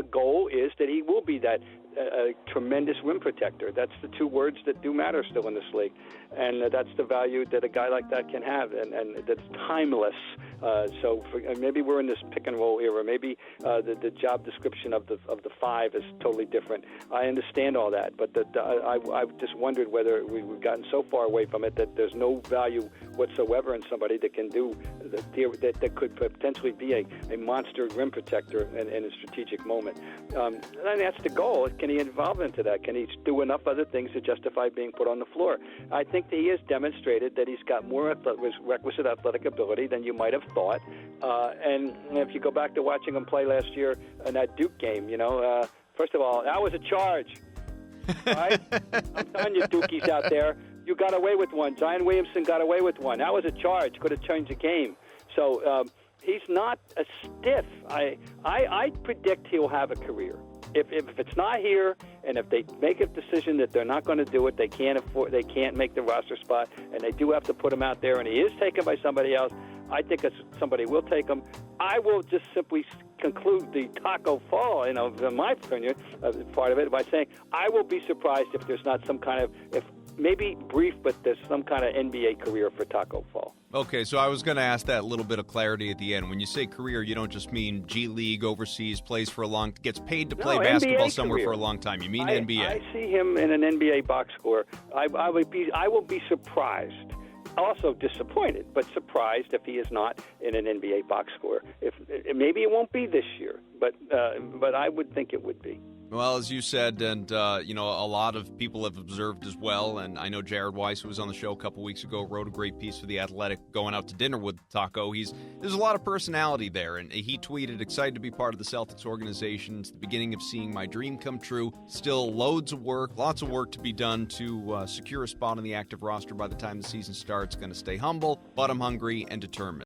goal is that he will be that tremendous rim protector. That's the two words that do matter still in this league, and that's the value that a guy like that can have, and that's timeless. Maybe we're in this pick and roll era. Maybe the job description of the five is totally different. I understand all that, but I've just wondered whether we've gotten so far away from it that there's no value whatsoever in somebody that can do that could potentially be a monster rim protector in a strategic moment. And that's the goal. Can he evolve into that? Can he do enough other things to justify being put on the floor? I think that he has demonstrated that he's got more requisite athletic ability than you might have thought. And if you go back to watching him play last year in that Duke game, first of all, that was a charge. All right? I'm telling you, Dukies out there, you got away with one. Zion Williamson got away with one. That was a charge. Could have changed the game. So he's not a stiff. I predict he'll have a career. If it's not here, and if they make a decision that they're not going to do it, they can't make the roster spot, and they do have to put him out there, and he is taken by somebody else, I think somebody will take him. I will just simply conclude the Tacko Fall, in my opinion, part of it, by saying I will be surprised if there's not some kind of, if maybe brief, but there's some kind of NBA career for Tacko Fall. Okay, so I was going to ask that little bit of clarity at the end. When you say career, you don't just mean G League, overseas, gets paid to play basketball NBA somewhere career. For a long time. You mean NBA? I see him in an NBA box score. I will be surprised. Also disappointed, but surprised if he is not in an NBA box score. Maybe it won't be this year, but I would think it would be. Well, as you said, and a lot of people have observed as well, and I know Jared Weiss, who was on the show a couple weeks ago, wrote a great piece for The Athletic going out to dinner with Tacko. There's a lot of personality there, and he tweeted, excited to be part of the Celtics organization. It's the beginning of seeing my dream come true. Still lots of work to be done to secure a spot on the active roster by the time the season starts. Going to stay humble, but I'm hungry and determined.